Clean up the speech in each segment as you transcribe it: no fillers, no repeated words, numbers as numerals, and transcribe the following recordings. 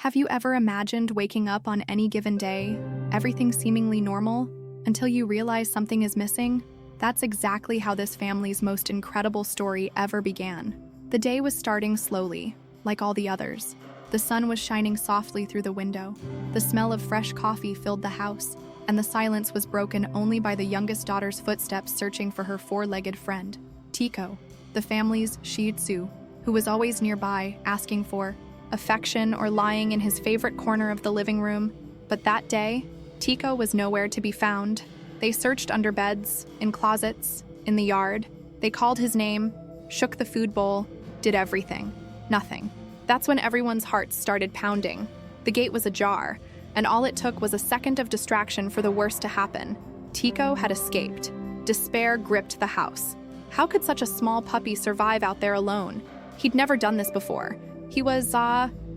Have you ever imagined waking up on any given day, everything seemingly normal, until you realize something is missing? That's exactly how this family's most incredible story ever began. The day was starting slowly, like all the others. The sun was shining softly through the window. The smell of fresh coffee filled the house, and the silence was broken only by the youngest daughter's footsteps searching for her four-legged friend, Tico, the family's Shih Tzu, who was always nearby, asking for affection or lying in his favorite corner of the living room. But that day, Tico was nowhere to be found. They searched under beds, in closets, in the yard. They called his name, shook the food bowl, did everything. Nothing. That's when everyone's hearts started pounding. The gate was ajar, and all it took was a second of distraction for the worst to happen. Tico had escaped. Despair gripped the house. How could such a small puppy survive out there alone? He'd never done this before. He was,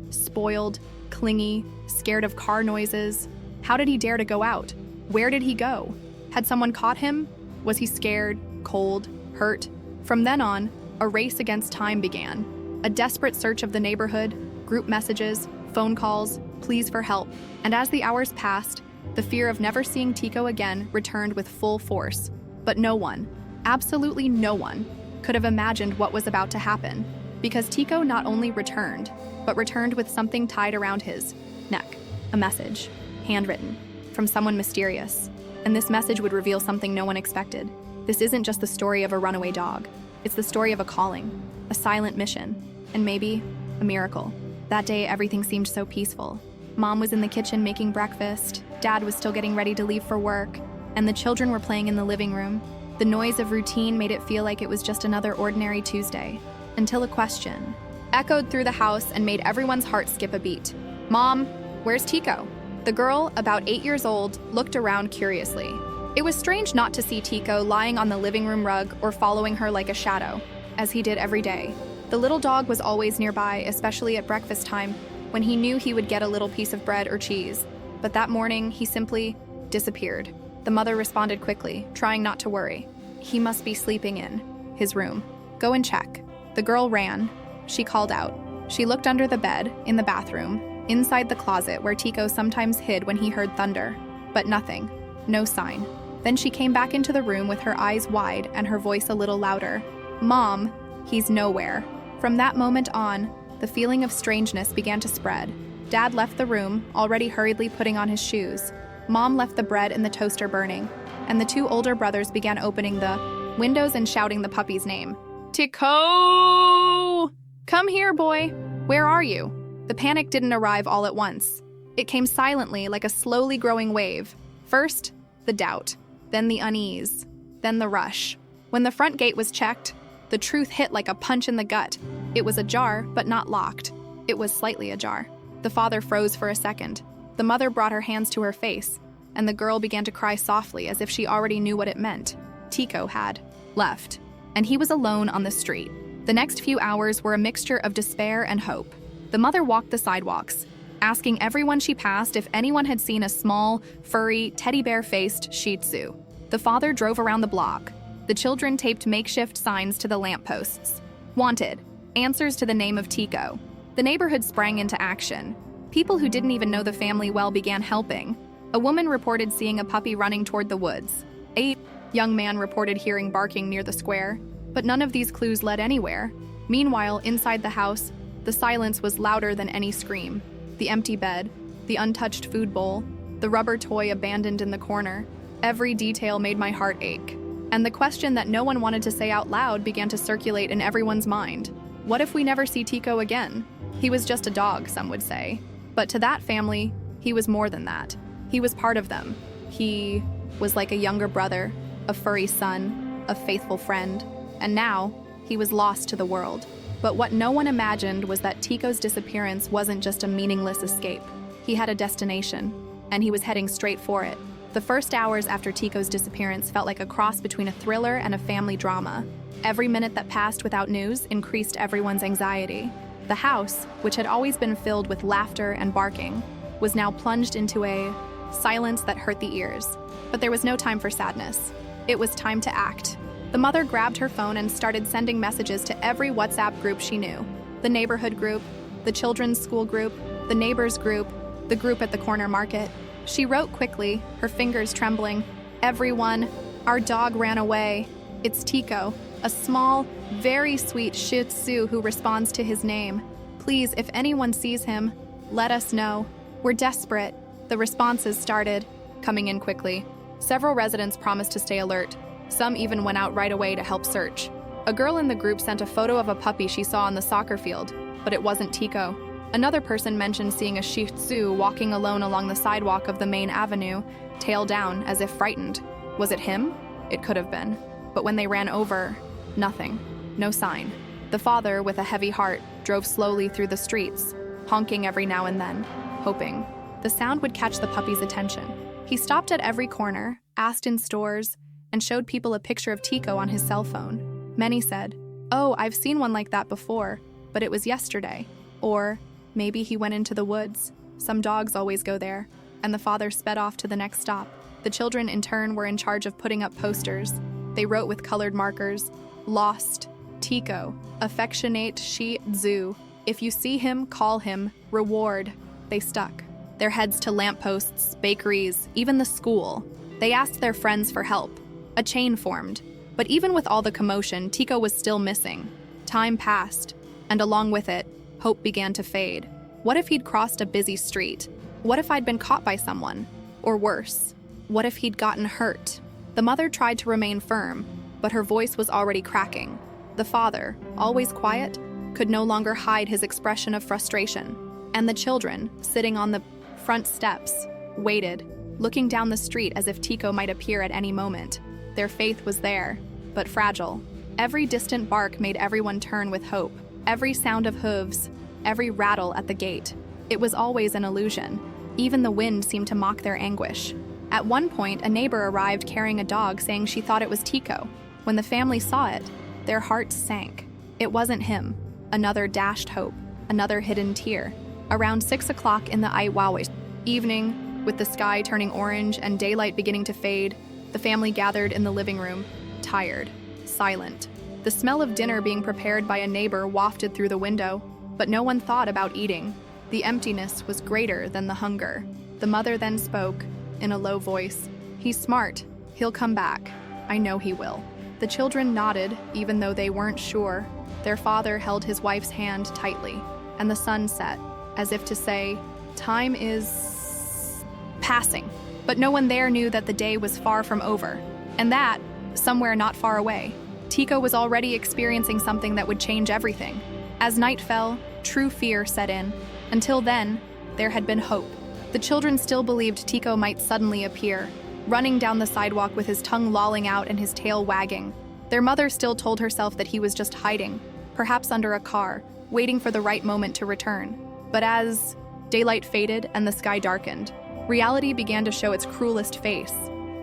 spoiled, clingy, scared of car noises. How did he dare to go out? Where did he go? Had someone caught him? Was he scared, cold, hurt? From then on, a race against time began. A desperate search of the neighborhood, group messages, phone calls, pleas for help. And as the hours passed, the fear of never seeing Tico again returned with full force. But no one, absolutely no one, could have imagined what was about to happen. Because Tico not only returned, but returned with something tied around his neck. A message, handwritten, from someone mysterious. And this message would reveal something no one expected. This isn't just the story of a runaway dog. It's the story of a calling, a silent mission, and maybe a miracle. That day, everything seemed so peaceful. Mom was in the kitchen making breakfast, Dad was still getting ready to leave for work, and the children were playing in the living room. The noise of routine made it feel like it was just another ordinary Tuesday. Until a question echoed through the house and made everyone's heart skip a beat. "Mom, where's Tico?" The girl, about 8 years old, looked around curiously. It was strange not to see Tico lying on the living room rug or following her like a shadow, as he did every day. The little dog was always nearby, especially at breakfast time, when he knew he would get a little piece of bread or cheese. But that morning, he simply disappeared. The mother responded quickly, trying not to worry. "He must be sleeping in his room. Go and check." The girl ran. She called out. She looked under the bed, in the bathroom, inside the closet where Tico sometimes hid when he heard thunder. But nothing. No sign. Then she came back into the room with her eyes wide and her voice a little louder. "Mom, he's nowhere." From that moment on, the feeling of strangeness began to spread. Dad left the room, already hurriedly putting on his shoes. Mom left the bread in the toaster burning, and the two older brothers began opening the windows and shouting the puppy's name. "Tico! Come here, boy! Where are you?" The panic didn't arrive all at once. It came silently, like a slowly growing wave. First, the doubt, then the unease, then the rush. When the front gate was checked, the truth hit like a punch in the gut. It was ajar, but not locked. It was slightly ajar. The father froze for a second. The mother brought her hands to her face, and the girl began to cry softly as if she already knew what it meant. Tico had left, and he was alone on the street. The next few hours were a mixture of despair and hope. The mother walked the sidewalks, asking everyone she passed if anyone had seen a small, furry, teddy bear-faced Shih Tzu. The father drove around the block. The children taped makeshift signs to the lampposts. Wanted. Answers to the name of Tico. The neighborhood sprang into action. People who didn't even know the family well began helping. A woman reported seeing a puppy running toward the woods. A young man reported hearing barking near the square. But none of these clues led anywhere. Meanwhile, inside the house, the silence was louder than any scream. The empty bed, the untouched food bowl, the rubber toy abandoned in the corner. Every detail made my heart ache. And the question that no one wanted to say out loud began to circulate in everyone's mind. What if we never see Tico again? He was just a dog, some would say. But to that family, he was more than that. He was part of them. He was like a younger brother, a furry son, a faithful friend. And now, he was lost to the world. But what no one imagined was that Tico's disappearance wasn't just a meaningless escape. He had a destination, and he was heading straight for it. The first hours after Tico's disappearance felt like a cross between a thriller and a family drama. Every minute that passed without news increased everyone's anxiety. The house, which had always been filled with laughter and barking, was now plunged into a silence that hurt the ears. But there was no time for sadness. It was time to act. The mother grabbed her phone and started sending messages to every WhatsApp group she knew. The neighborhood group, the children's school group, the neighbors group, the group at the corner market. She wrote quickly, her fingers trembling. Everyone, our dog ran away. It's Tico, a small, very sweet Shih Tzu who responds to his name. Please, if anyone sees him, let us know. We're desperate. The responses started coming in quickly. Several residents promised to stay alert. Some even went out right away to help search. A girl in the group sent a photo of a puppy she saw on the soccer field, but it wasn't Tico. Another person mentioned seeing a Shih Tzu walking alone along the sidewalk of the main avenue, tail down, as if frightened. Was it him? It could have been. But when they ran over, nothing. No sign. The father, with a heavy heart, drove slowly through the streets, honking every now and then, hoping the sound would catch the puppy's attention. He stopped at every corner, asked in stores, and showed people a picture of Tico on his cell phone. Many said, "Oh, I've seen one like that before, but it was yesterday." Or, "Maybe he went into the woods. Some dogs always go there." And the father sped off to the next stop. The children, in turn, were in charge of putting up posters. They wrote with colored markers, "Lost, Tico, affectionate Shih Tzu. If you see him, call him, reward." They stuck their heads to lampposts, bakeries, even the school. They asked their friends for help. A chain formed. But even with all the commotion, Tico was still missing. Time passed, and along with it, hope began to fade. What if he'd crossed a busy street? What if I'd been caught by someone? Or worse, what if he'd gotten hurt? The mother tried to remain firm, but her voice was already cracking. The father, always quiet, could no longer hide his expression of frustration. And the children, sitting on the front steps, waited, looking down the street as if Tico might appear at any moment. Their faith was there, but fragile. Every distant bark made everyone turn with hope. Every sound of hooves, every rattle at the gate. It was always an illusion. Even the wind seemed to mock their anguish. At one point, a neighbor arrived carrying a dog, saying she thought it was Tico. When the family saw it, their hearts sank. It wasn't him. Another dashed hope, another hidden tear. Around 6 o'clock in the Iwawa evening, with the sky turning orange and daylight beginning to fade, the family gathered in the living room, tired, silent. The smell of dinner being prepared by a neighbor wafted through the window, but no one thought about eating. The emptiness was greater than the hunger. The mother then spoke, in a low voice, "He's smart. He'll come back. I know he will." The children nodded, even though they weren't sure. Their father held his wife's hand tightly, and the sun set, as if to say, "Time is passing." But no one there knew that the day was far from over, and that, somewhere not far away, Tico was already experiencing something that would change everything. As night fell, true fear set in. Until then, there had been hope. The children still believed Tico might suddenly appear, running down the sidewalk with his tongue lolling out and his tail wagging. Their mother still told herself that he was just hiding, perhaps under a car, waiting for the right moment to return. But as daylight faded and the sky darkened, reality began to show its cruelest face.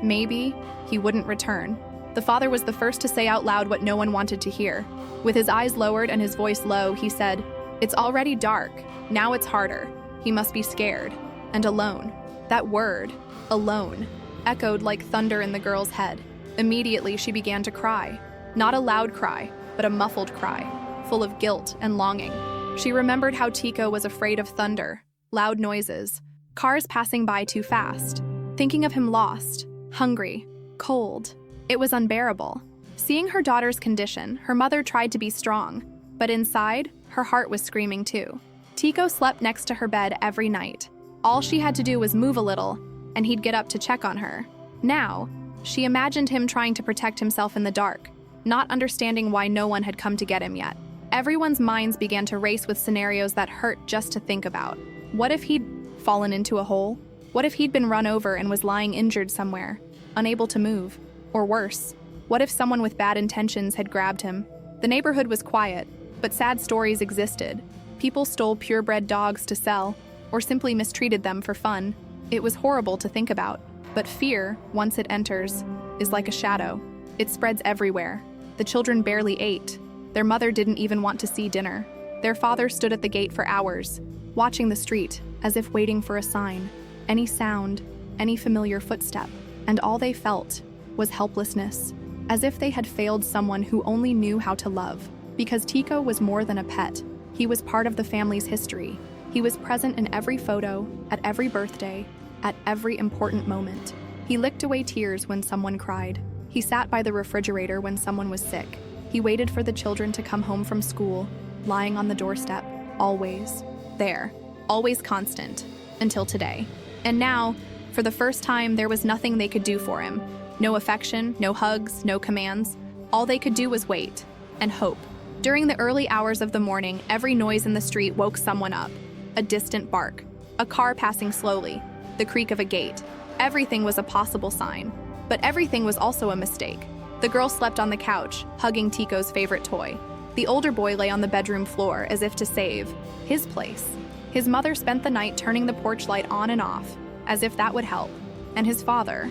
Maybe he wouldn't return. The father was the first to say out loud what no one wanted to hear. With his eyes lowered and his voice low, he said, "It's already dark. Now it's harder. He must be scared. And alone." That word, alone, echoed like thunder in the girl's head. Immediately, she began to cry. Not a loud cry, but a muffled cry, full of guilt and longing. She remembered how Tico was afraid of thunder, loud noises, cars passing by too fast, thinking of him lost, hungry, cold. It was unbearable. Seeing her daughter's condition, her mother tried to be strong, but inside, her heart was screaming too. Tico slept next to her bed every night. All she had to do was move a little, and he'd get up to check on her. Now, she imagined him trying to protect himself in the dark, not understanding why no one had come to get him yet. Everyone's minds began to race with scenarios that hurt just to think about. What if he'd fallen into a hole? What if he'd been run over and was lying injured somewhere, unable to move? Or worse, what if someone with bad intentions had grabbed him? The neighborhood was quiet, but sad stories existed. People stole purebred dogs to sell, or simply mistreated them for fun. It was horrible to think about, but fear, once it enters, is like a shadow. It spreads everywhere. The children barely ate. Their mother didn't even want to see dinner. Their father stood at the gate for hours, watching the street, as if waiting for a sign, any sound, any familiar footstep, and all they felt was helplessness, as if they had failed someone who only knew how to love. Because Tico was more than a pet. He was part of the family's history. He He was present in every photo, at every birthday, at every important moment. He licked away tears when someone cried. He sat by the refrigerator when someone was sick. He waited for the children to come home from school, lying on the doorstep, always there, always constant, until today. And now, for the first time, there was nothing they could do for him. No affection, no hugs, no commands. All they could do was wait and hope. During the early hours of the morning, every noise in the street woke someone up. A distant bark, a car passing slowly, the creak of a gate. Everything was a possible sign, but everything was also a mistake. The girl slept on the couch, hugging Tico's favorite toy. The older boy lay on the bedroom floor as if to save his place. His mother spent the night turning the porch light on and off, as if that would help. And his father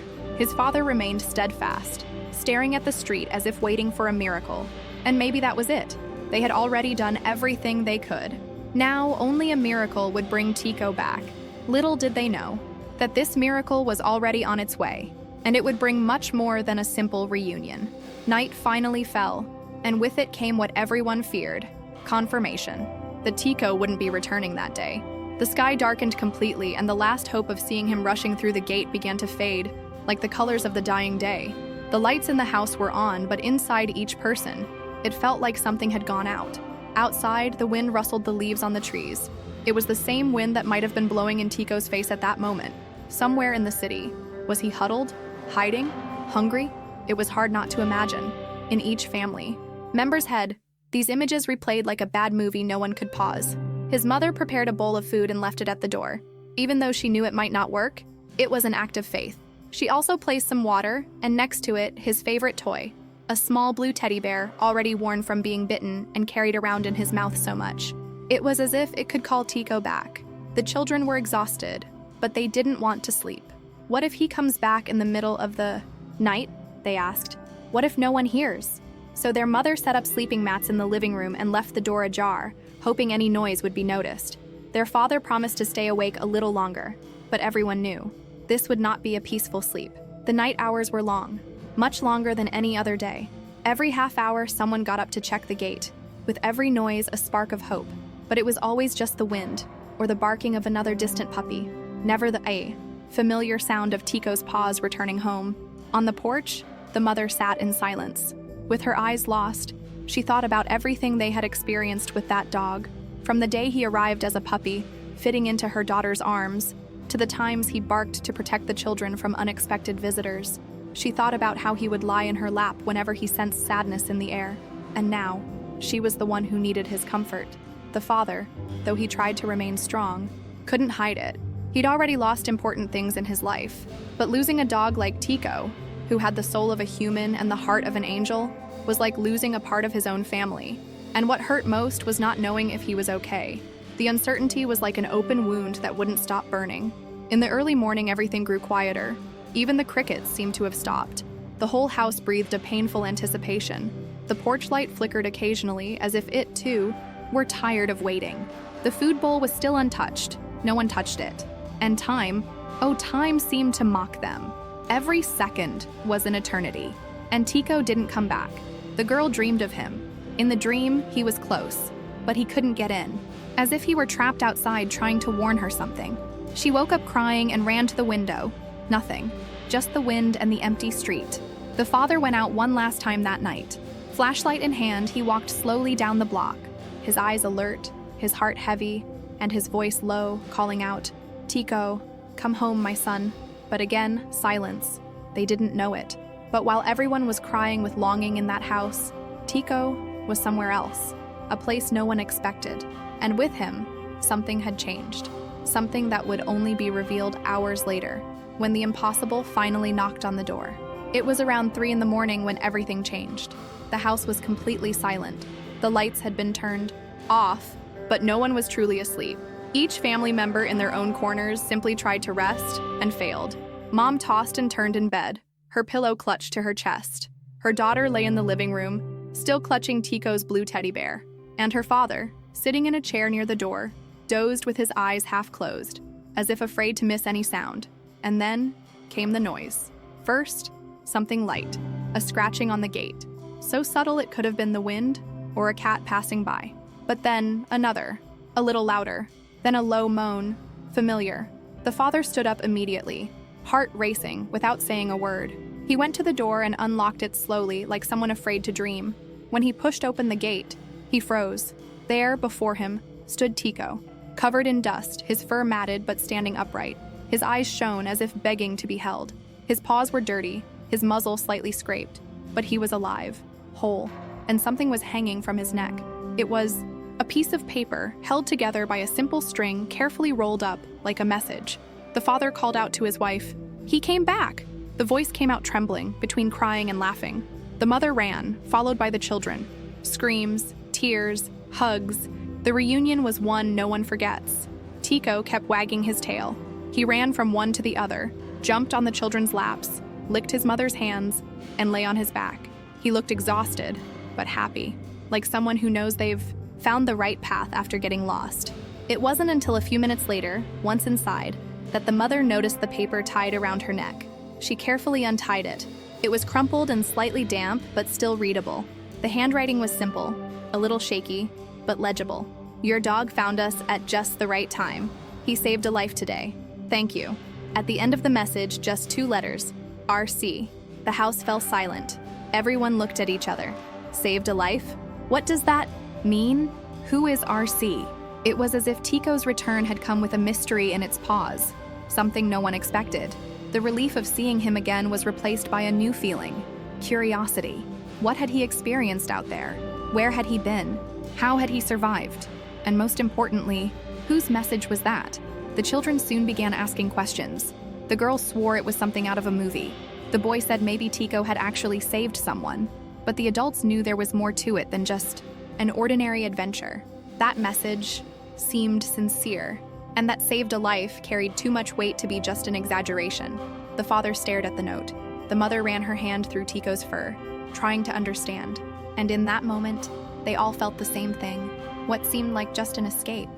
remained steadfast, staring at the street as if waiting for a miracle. And maybe that was it. They had already done everything they could. Now, only a miracle would bring Tico back. Little did they know that this miracle was already on its way, and it would bring much more than a simple reunion. Night finally fell, and with it came what everyone feared: confirmation that Tico wouldn't be returning that day. The sky darkened completely, and the last hope of seeing him rushing through the gate began to fade, like the colors of the dying day. The lights in the house were on, but inside each person, it felt like something had gone out. Outside, the wind rustled the leaves on the trees. It was the same wind that might have been blowing in Tico's face at that moment. Somewhere in the city. Was he huddled? Hiding? Hungry? It was hard not to imagine. In each family member's head, these images replayed like a bad movie no one could pause. His mother prepared a bowl of food and left it at the door. Even though she knew it might not work, it was an act of faith. She also placed some water, and next to it, his favorite toy, a small blue teddy bear already worn from being bitten and carried around in his mouth so much. It was as if it could call Tico back. The children were exhausted, but they didn't want to sleep. What if he comes back in the middle of the night? They asked. What if no one hears? So their mother set up sleeping mats in the living room and left the door ajar, hoping any noise would be noticed. Their father promised to stay awake a little longer, but everyone knew this would not be a peaceful sleep. The night hours were long, much longer than any other day. Every half hour, someone got up to check the gate, with every noise a spark of hope. But it was always just the wind, or the barking of another distant puppy, never the familiar sound of Tico's paws returning home. On the porch, the mother sat in silence. With her eyes lost, she thought about everything they had experienced with that dog, from the day he arrived as a puppy, fitting into her daughter's arms, to the times he barked to protect the children from unexpected visitors. She thought about how he would lie in her lap whenever he sensed sadness in the air. And now, she was the one who needed his comfort. The father, though he tried to remain strong, couldn't hide it. He'd already lost important things in his life, but losing a dog like Tico, who had the soul of a human and the heart of an angel, was like losing a part of his own family. And what hurt most was not knowing if he was okay. The uncertainty was like an open wound that wouldn't stop burning. In the early morning, everything grew quieter. Even the crickets seemed to have stopped. The whole house breathed a painful anticipation. The porch light flickered occasionally, as if it, too, were tired of waiting. The food bowl was still untouched. No one touched it. And time seemed to mock them. Every second was an eternity. And Tico didn't come back. The girl dreamed of him. In the dream, he was close, but he couldn't get in, as if he were trapped outside trying to warn her something. She woke up crying and ran to the window. Nothing, just the wind and the empty street. The father went out one last time that night. Flashlight in hand, he walked slowly down the block, his eyes alert, his heart heavy, and his voice low, calling out, "Tico, come home, my son." But again, silence. They didn't know it. But while everyone was crying with longing in that house, Tico was somewhere else, a place no one expected. And with him, something had changed. Something that would only be revealed hours later, when the impossible finally knocked on the door. It was around 3 in the morning when everything changed. The house was completely silent. The lights had been turned off, but no one was truly asleep. Each family member in their own corners simply tried to rest and failed. Mom tossed and turned in bed, her pillow clutched to her chest. Her daughter lay in the living room, still clutching Tico's blue teddy bear. And her father, sitting in a chair near the door, dozed with his eyes half closed, as if afraid to miss any sound. And then came the noise. First, something light, a scratching on the gate, so subtle it could have been the wind or a cat passing by. But then another, a little louder, Then a low moan. Familiar. The father stood up immediately, heart racing, without saying a word. He went to the door and unlocked it slowly, like someone afraid to dream. When he pushed open the gate, he froze. There, before him, stood Tico, covered in dust, his fur matted but standing upright. His eyes shone as if begging to be held. His paws were dirty, his muzzle slightly scraped, but he was alive, whole, and something was hanging from his neck. It was a piece of paper held together by a simple string carefully rolled up like a message. The father called out to his wife, "He came back!" The voice came out trembling, between crying and laughing. The mother ran, followed by the children. Screams, tears, hugs. The reunion was one no one forgets. Tico kept wagging his tail. He ran from one to the other, jumped on the children's laps, licked his mother's hands, and lay on his back. He looked exhausted, but happy, like someone who knows they've found the right path after getting lost. It wasn't until a few minutes later, once inside, that the mother noticed the paper tied around her neck. She carefully untied it. It was crumpled and slightly damp, but still readable. The handwriting was simple, a little shaky, but legible. "Your dog found us at just the right time. He saved a life today. Thank you." At the end of the message, just 2 letters, RC. The house fell silent. Everyone looked at each other. Saved a life? What does that mean? Who is RC? It was as if Tico's return had come with a mystery in its paws, something no one expected. The relief of seeing him again was replaced by a new feeling, curiosity. What had he experienced out there? Where had he been? How had he survived? And most importantly, whose message was that? The children soon began asking questions. The girl swore it was something out of a movie. The boy said maybe Tico had actually saved someone. But the adults knew there was more to it than just an ordinary adventure. That message seemed sincere, and that saved a life carried too much weight to be just an exaggeration. The father stared at the note. The mother ran her hand through Tico's fur, trying to understand. And in that moment, they all felt the same thing. What seemed like just an escape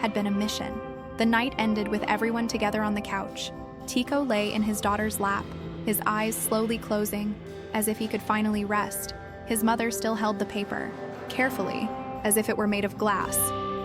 had been a mission. The night ended with everyone together on the couch. Tico lay in his daughter's lap, his eyes slowly closing, as if he could finally rest. His mother still held the paper, carefully, as if it were made of glass.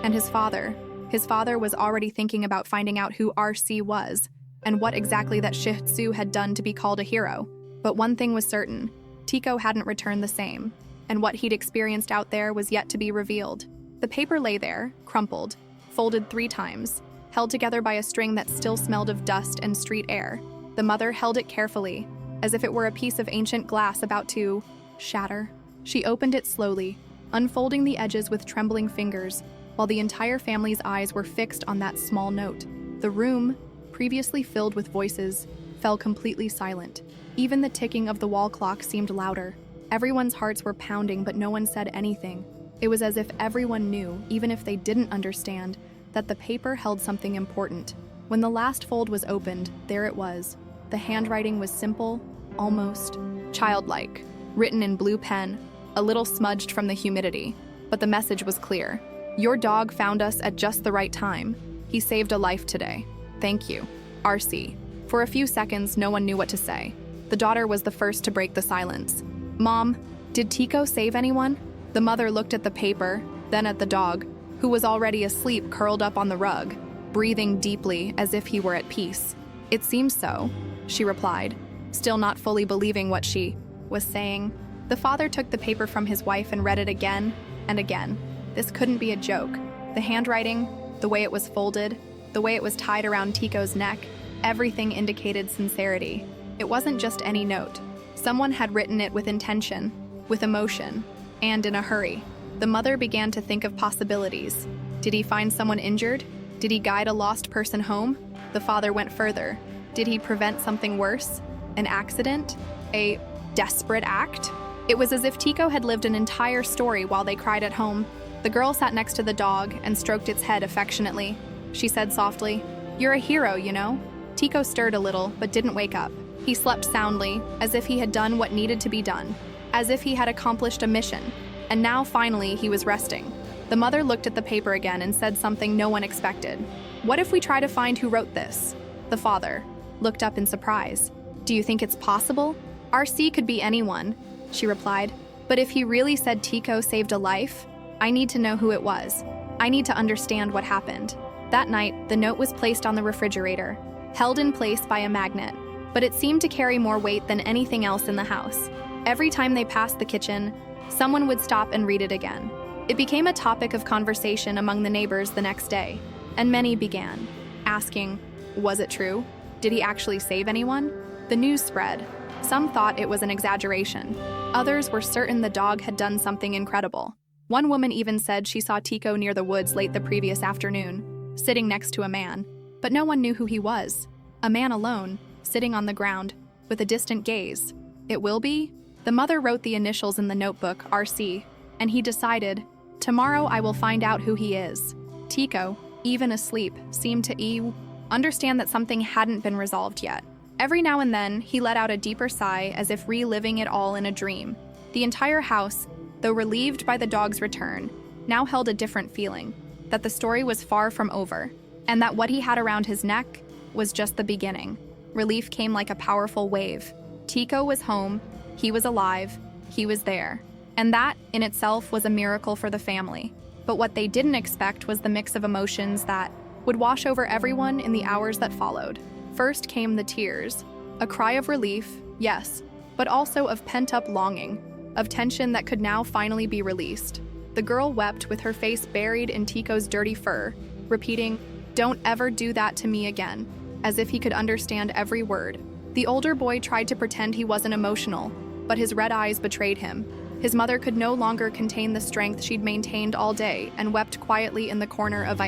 And his father was already thinking about finding out who RC was, and what exactly that Shih Tzu had done to be called a hero. But one thing was certain, Tico hadn't returned the same, and what he'd experienced out there was yet to be revealed. The paper lay there, crumpled, folded 3 times, held together by a string that still smelled of dust and street air. The mother held it carefully, as if it were a piece of ancient glass about to shatter. She opened it slowly, unfolding the edges with trembling fingers, while the entire family's eyes were fixed on that small note. The room, previously filled with voices, fell completely silent. Even the ticking of the wall clock seemed louder. Everyone's hearts were pounding, but no one said anything. It was as if everyone knew, even if they didn't understand, that the paper held something important. When the last fold was opened, there it was. The handwriting was simple, almost childlike, written in blue pen, a little smudged from the humidity. But the message was clear. "Your dog found us at just the right time. He saved a life today. Thank you, RC." For a few seconds, no one knew what to say. The daughter was the first to break the silence. "Mom, did Tico save anyone?" The mother looked at the paper, then at the dog, who was already asleep curled up on the rug, breathing deeply as if he were at peace. "It seems so," she replied, still not fully believing what she was saying. The father took the paper from his wife and read it again and again. This couldn't be a joke. The handwriting, the way it was folded, the way it was tied around Tico's neck, everything indicated sincerity. It wasn't just any note. Someone had written it with intention, with emotion, and in a hurry. The mother began to think of possibilities. Did he find someone injured? Did he guide a lost person home? The father went further. Did he prevent something worse? An accident? A desperate act? It was as if Tico had lived an entire story while they cried at home. The girl sat next to the dog and stroked its head affectionately. She said softly, "You're a hero, you know." Tico stirred a little, but didn't wake up. He slept soundly, as if he had done what needed to be done, as if he had accomplished a mission, and now finally he was resting. The mother looked at the paper again and said something no one expected. "What if we try to find who wrote this?" The father looked up in surprise. "Do you think it's possible?" "RC could be anyone," she replied. "But if he really said Tico saved a life, I need to know who it was. I need to understand what happened." That night, the note was placed on the refrigerator, held in place by a magnet, but it seemed to carry more weight than anything else in the house. Every time they passed the kitchen, someone would stop and read it again. It became a topic of conversation among the neighbors the next day, and many began asking, was it true? Did he actually save anyone? The news spread. Some thought it was an exaggeration. Others were certain the dog had done something incredible. One woman even said she saw Tico near the woods late the previous afternoon, sitting next to a man, but no one knew who he was. A man alone, sitting on the ground, with a distant gaze. It will be? The mother wrote the initials in the notebook, RC, and he decided, tomorrow I will find out who he is. Tico, even asleep, seemed to understand that something hadn't been resolved yet. Every now and then, he let out a deeper sigh as if reliving it all in a dream. The entire house, though relieved by the dog's return, now held a different feeling, that the story was far from over, and that what he had around his neck was just the beginning. Relief came like a powerful wave. Tico was home, he was alive, he was there. And that, in itself, was a miracle for the family. But what they didn't expect was the mix of emotions that would wash over everyone in the hours that followed. First came the tears, a cry of relief, yes, but also of pent-up longing, of tension that could now finally be released. The girl wept with her face buried in Tico's dirty fur, repeating, "Don't ever do that to me again," as if he could understand every word. The older boy tried to pretend he wasn't emotional, but his red eyes betrayed him. His mother could no longer contain the strength she'd maintained all day and wept quietly in the corner of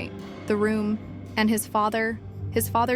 the room. And his father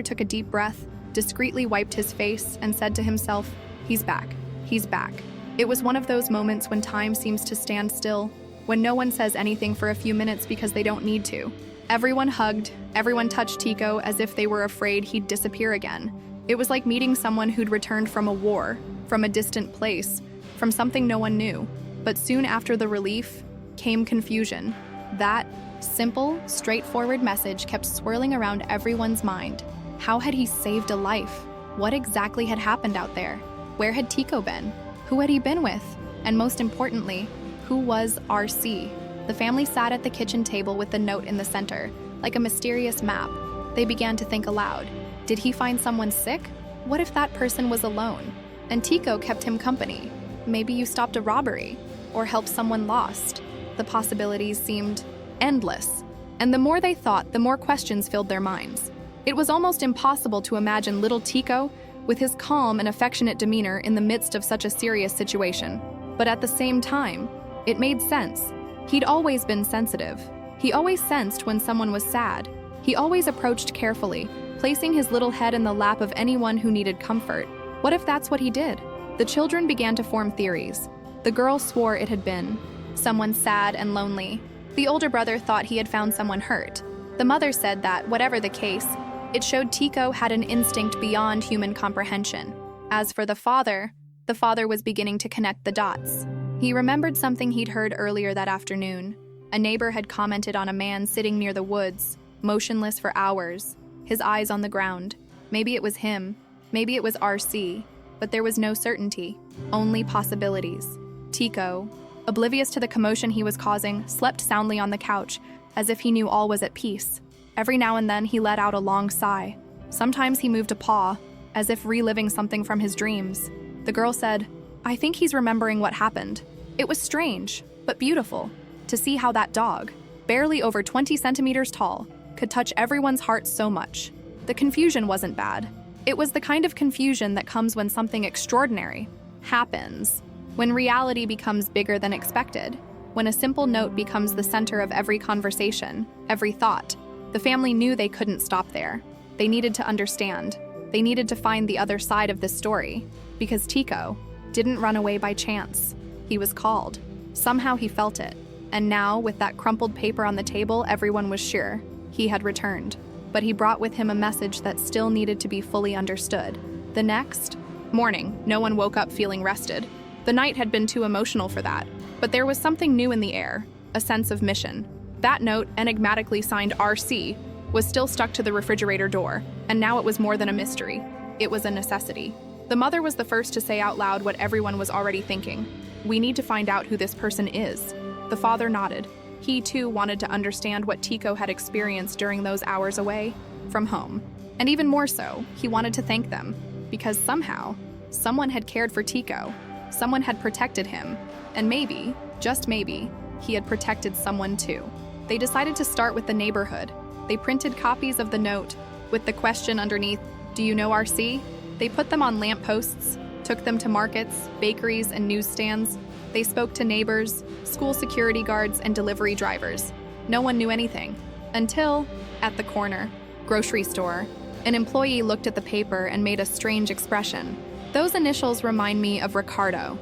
took a deep breath, discreetly wiped his face, and said to himself, "He's back. He's back." It was one of those moments when time seems to stand still, when no one says anything for a few minutes because they don't need to. Everyone hugged, everyone touched Tico as if they were afraid he'd disappear again. It was like meeting someone who'd returned from a war, from a distant place, from something no one knew. But soon after the relief came confusion. That simple, straightforward message kept swirling around everyone's mind. How had he saved a life? What exactly had happened out there? Where had Tico been? Who had he been with? And most importantly, who was RC? The family sat at the kitchen table with the note in the center, like a mysterious map. They began to think aloud. Did he find someone sick? What if that person was alone? And Tico kept him company. Maybe you stopped a robbery, or helped someone lost. The possibilities seemed endless. And the more they thought, the more questions filled their minds. It was almost impossible to imagine little Tico with his calm and affectionate demeanor in the midst of such a serious situation. But at the same time, it made sense. He'd always been sensitive. He always sensed when someone was sad. He always approached carefully, placing his little head in the lap of anyone who needed comfort. What if that's what he did? The children began to form theories. The girl swore it had been someone sad and lonely. The older brother thought he had found someone hurt. The mother said that, whatever the case, it showed Tico had an instinct beyond human comprehension. As for the father was beginning to connect the dots. He remembered something he'd heard earlier that afternoon. A neighbor had commented on a man sitting near the woods, motionless for hours, his eyes on the ground. Maybe it was him, maybe it was RC, but there was no certainty, only possibilities. Tico, oblivious to the commotion he was causing, slept soundly on the couch, as if he knew all was at peace. Every now and then he let out a long sigh. Sometimes he moved a paw, as if reliving something from his dreams. The girl said, "I think he's remembering what happened." It was strange, but beautiful, to see how that dog, barely over 20 centimeters tall, could touch everyone's heart so much. The confusion wasn't bad. It was the kind of confusion that comes when something extraordinary happens, when reality becomes bigger than expected, when a simple note becomes the center of every conversation, every thought. The family knew they couldn't stop there. They needed to understand. They needed to find the other side of this story, because Tico didn't run away by chance. He was called. Somehow he felt it. And now, with that crumpled paper on the table, everyone was sure he had returned. But he brought with him a message that still needed to be fully understood. The next morning, no one woke up feeling rested. The night had been too emotional for that. But there was something new in the air, a sense of mission. That note, enigmatically signed RC, was still stuck to the refrigerator door, and now it was more than a mystery. It was a necessity. The mother was the first to say out loud what everyone was already thinking. "We need to find out who this person is." The father nodded. He too wanted to understand what Tico had experienced during those hours away from home. And even more so, he wanted to thank them, because somehow, someone had cared for Tico, someone had protected him, and maybe, just maybe, he had protected someone too. They decided to start with the neighborhood. They printed copies of the note with the question underneath, "Do you know RC?" They put them on lampposts, took them to markets, bakeries, and newsstands. They spoke to neighbors, school security guards, and delivery drivers. No one knew anything. Until, at the corner, grocery store, an employee looked at the paper and made a strange expression. Those initials remind me of Ricardo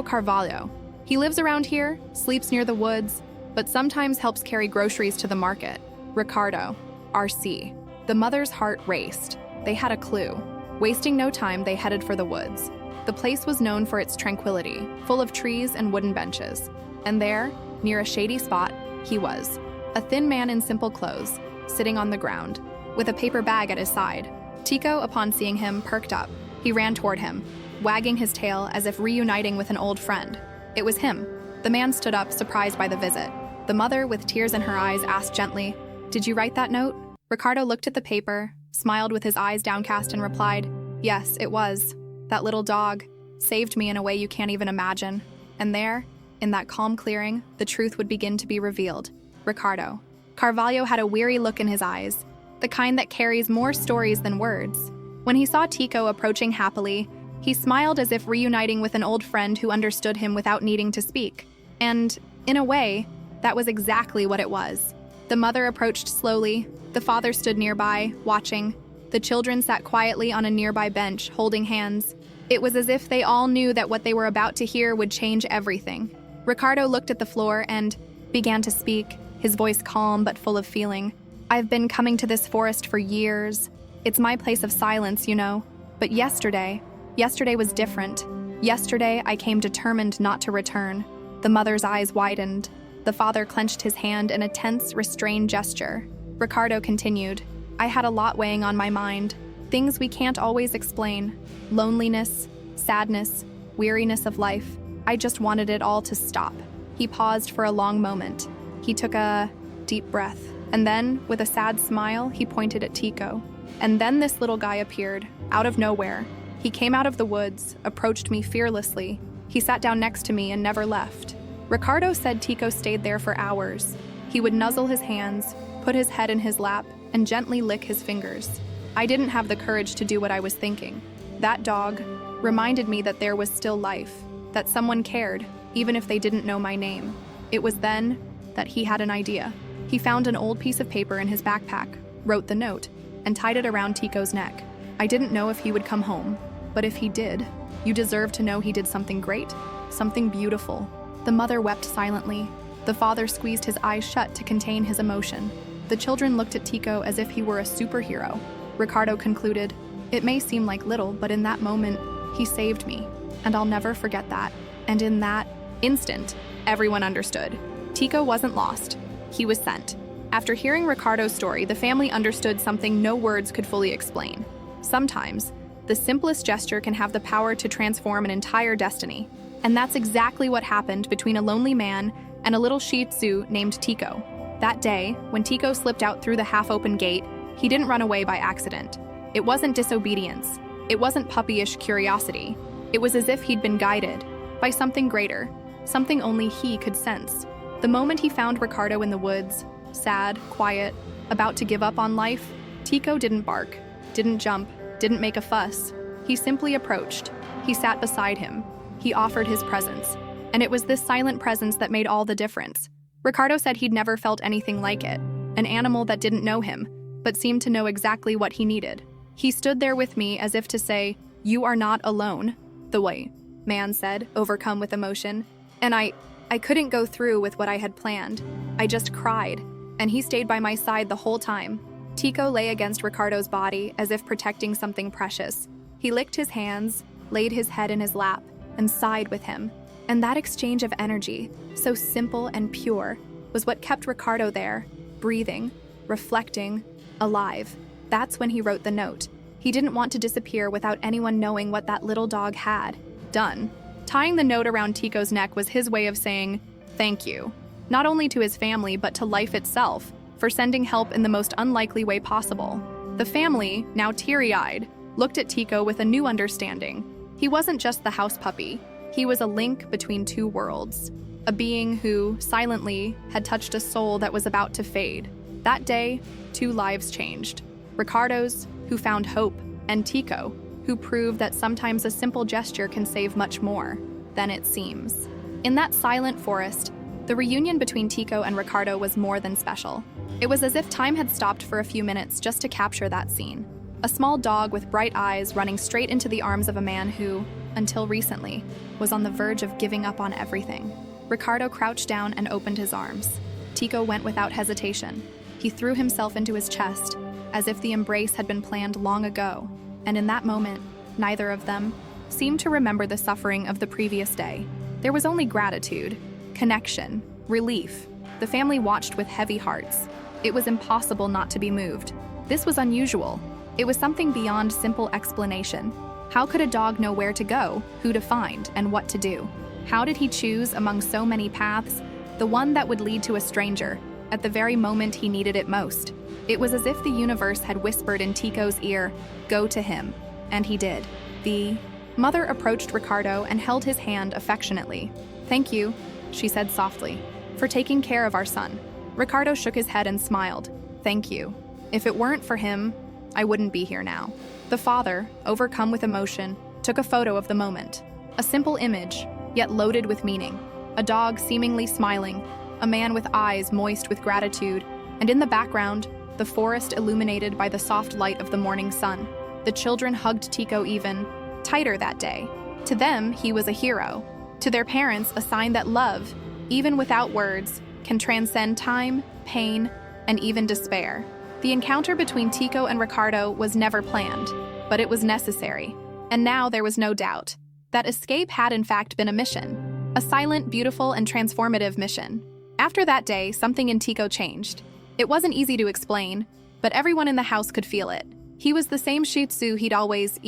Carvalho. He lives around here, sleeps near the woods, but sometimes helps carry groceries to the market. Ricardo, RC. The mother's heart raced. They had a clue. Wasting no time, they headed for the woods. The place was known for its tranquility, full of trees and wooden benches. And there, near a shady spot, he was. A thin man in simple clothes, sitting on the ground, with a paper bag at his side. Tico, upon seeing him, perked up. He ran toward him, wagging his tail as if reuniting with an old friend. It was him. The man stood up, surprised by the visit. The mother, with tears in her eyes, asked gently, "Did you write that note?" Ricardo looked at the paper, smiled with his eyes downcast, and replied, "Yes, it was. That little dog saved me in a way you can't even imagine." And there, in that calm clearing, the truth would begin to be revealed. Ricardo Carvalho had a weary look in his eyes, the kind that carries more stories than words. When he saw Tico approaching happily, he smiled as if reuniting with an old friend who understood him without needing to speak. And, in a way, that was exactly what it was. The mother approached slowly. The father stood nearby, watching. The children sat quietly on a nearby bench, holding hands. It was as if they all knew that what they were about to hear would change everything. Ricardo looked at the floor and began to speak, his voice calm but full of feeling. "I've been coming to this forest for years. It's my place of silence, you know. But yesterday was different. Yesterday, I came determined not to return." The mother's eyes widened. The father clenched his hand in a tense, restrained gesture. Ricardo continued, "I had a lot weighing on my mind. Things we can't always explain. Loneliness, sadness, weariness of life. I just wanted it all to stop." He paused for a long moment. He took a deep breath. And then, with a sad smile, he pointed at Tico. And then this little guy appeared, out of nowhere. He came out of the woods, approached me fearlessly. He sat down next to me and never left. Ricardo said Tico stayed there for hours. He would nuzzle his hands, put his head in his lap, and gently lick his fingers. I didn't have the courage to do what I was thinking. That dog reminded me that there was still life, that someone cared, even if they didn't know my name. It was then that he had an idea. He found an old piece of paper in his backpack, wrote the note, and tied it around Tico's neck. I didn't know if he would come home, but if he did, you deserve to know he did something great, something beautiful. The mother wept silently. The father squeezed his eyes shut to contain his emotion. The children looked at Tico as if he were a superhero. Ricardo concluded, "It may seem like little, but in that moment, he saved me, and I'll never forget that." And in that instant, everyone understood. Tico wasn't lost. He was sent. After hearing Ricardo's story, the family understood something no words could fully explain. Sometimes, the simplest gesture can have the power to transform an entire destiny. And that's exactly what happened between a lonely man and a little Shih Tzu named Tico. That day, when Tico slipped out through the half-open gate, he didn't run away by accident. It wasn't disobedience. It wasn't puppyish curiosity. It was as if he'd been guided by something greater, something only he could sense. The moment he found Ricardo in the woods, sad, quiet, about to give up on life, Tico didn't bark, didn't jump, didn't make a fuss. He simply approached. He sat beside him. He offered his presence. And it was this silent presence that made all the difference. Ricardo said he'd never felt anything like it, an animal that didn't know him, but seemed to know exactly what he needed. He stood there with me as if to say, "You are not alone," the white man said, overcome with emotion. And I couldn't go through with what I had planned. I just cried, and he stayed by my side the whole time. Tico lay against Ricardo's body as if protecting something precious. He licked his hands, laid his head in his lap, and sighed with him. And that exchange of energy, so simple and pure, was what kept Ricardo there, breathing, reflecting, alive. That's when he wrote the note. He didn't want to disappear without anyone knowing what that little dog had done. Tying the note around Tico's neck was his way of saying, "Thank you." not only to his family but to life itself, for sending help in the most unlikely way possible. The family, now teary-eyed, looked at Tico with a new understanding. He wasn't just the house puppy. He was a link between two worlds, a being who, silently, had touched a soul that was about to fade. That day, two lives changed. Ricardo's, who found hope, and Tico, who proved that sometimes a simple gesture can save much more than it seems. In that silent forest, the reunion between Tico and Ricardo was more than special. It was as if time had stopped for a few minutes just to capture that scene. A small dog with bright eyes running straight into the arms of a man who, until recently, was on the verge of giving up on everything. Ricardo crouched down and opened his arms. Tico went without hesitation. He threw himself into his chest, as if the embrace had been planned long ago, and in that moment, neither of them seemed to remember the suffering of the previous day. There was only gratitude, connection, relief. The family watched with heavy hearts. It was impossible not to be moved. This was unusual. It was something beyond simple explanation. How could a dog know where to go, who to find, and what to do? How did he choose among so many paths the one that would lead to a stranger, at the very moment he needed it most? It was as if the universe had whispered in Tico's ear, "Go to him," and he did. The mother approached Ricardo and held his hand affectionately. "Thank you," she said softly, "for taking care of our son." Ricardo shook his head and smiled. "Thank you. If it weren't for him, I wouldn't be here now." The father, overcome with emotion, took a photo of the moment. A simple image, yet loaded with meaning. A dog seemingly smiling, a man with eyes moist with gratitude, and in the background, the forest illuminated by the soft light of the morning sun. The children hugged Tico even tighter that day. To them, he was a hero. To their parents, a sign that love, even without words, can transcend time, pain, and even despair. The encounter between Tico and Ricardo was never planned, but it was necessary. And now there was no doubt that escape had in fact been a mission. A silent, beautiful, and transformative mission. After that day, something in Tico changed. It wasn't easy to explain, but everyone in the house could feel it. He was the same Shih Tzu he'd always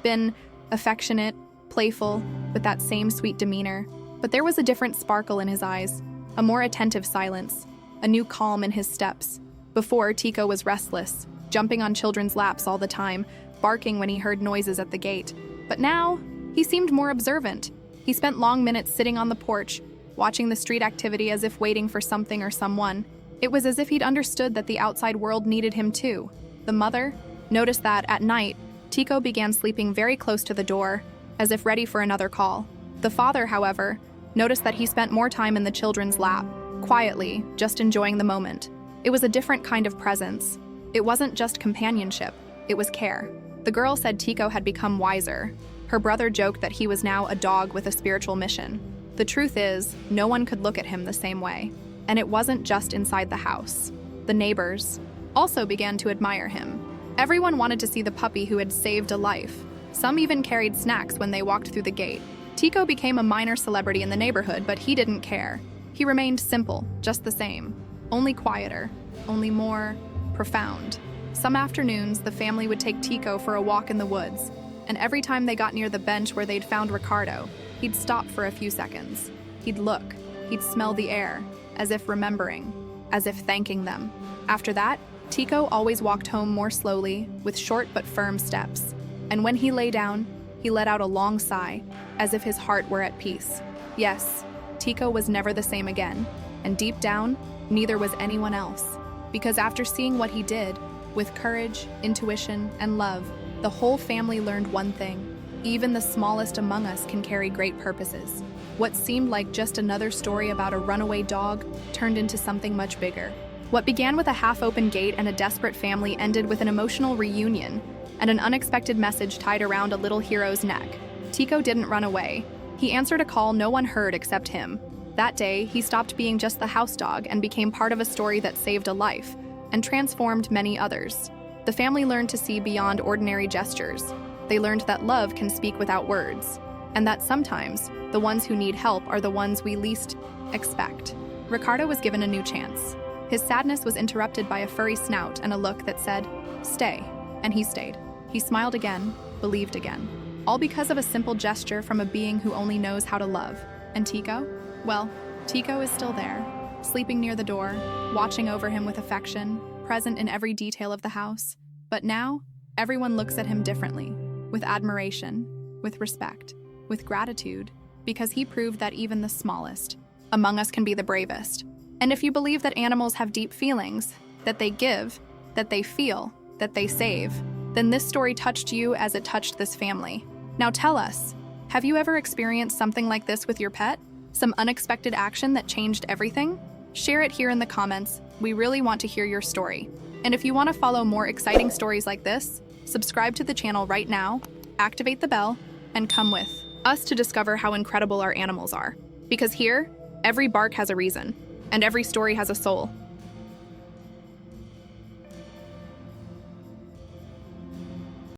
been, affectionate, playful, with that same sweet demeanor. But there was a different sparkle in his eyes, a more attentive silence, a new calm in his steps. Before, Tico was restless, jumping on children's laps all the time, barking when he heard noises at the gate. But now, he seemed more observant. He spent long minutes sitting on the porch, watching the street activity as if waiting for something or someone. It was as if he'd understood that the outside world needed him too. The mother noticed that, at night, Tico began sleeping very close to the door, as if ready for another call. The father, however, noticed that he spent more time in the children's lap, quietly, just enjoying the moment. It was a different kind of presence. It wasn't just companionship, it was care. The girl said Tico had become wiser. Her brother joked that he was now a dog with a spiritual mission. The truth is, no one could look at him the same way. And it wasn't just inside the house. The neighbors also began to admire him. Everyone wanted to see the puppy who had saved a life. Some even carried snacks when they walked through the gate. Tico became a minor celebrity in the neighborhood, but he didn't care. He remained simple, just the same. Only quieter, only more profound. Some afternoons, the family would take Tico for a walk in the woods, and every time they got near the bench where they'd found Ricardo, he'd stop for a few seconds. He'd look, he'd smell the air, as if remembering, as if thanking them. After that, Tico always walked home more slowly, with short but firm steps. And when he lay down, he let out a long sigh, as if his heart were at peace. Yes, Tico was never the same again, and deep down, neither was anyone else. Because after seeing what he did, with courage, intuition, and love, the whole family learned one thing: even the smallest among us can carry great purposes. What seemed like just another story about a runaway dog turned into something much bigger. What began with a half-open gate and a desperate family ended with an emotional reunion and an unexpected message tied around a little hero's neck. Tico didn't run away. He answered a call no one heard except him. That day, he stopped being just the house dog and became part of a story that saved a life and transformed many others. The family learned to see beyond ordinary gestures. They learned that love can speak without words, and that sometimes the ones who need help are the ones we least expect. Ricardo was given a new chance. His sadness was interrupted by a furry snout and a look that said, "Stay," and he stayed. He smiled again, believed again. All because of a simple gesture from a being who only knows how to love. And Tico? Well, Tico is still there, sleeping near the door, watching over him with affection, present in every detail of the house. But now, everyone looks at him differently, with admiration, with respect, with gratitude, because he proved that even the smallest among us can be the bravest. And if you believe that animals have deep feelings, that they give, that they feel, that they save, then this story touched you as it touched this family. Now tell us, have you ever experienced something like this with your pet? Some unexpected action that changed everything? Share it here in the comments. We really want to hear your story. And if you want to follow more exciting stories like this, subscribe to the channel right now, activate the bell, and come with us to discover how incredible our animals are. Because here, every bark has a reason, and every story has a soul.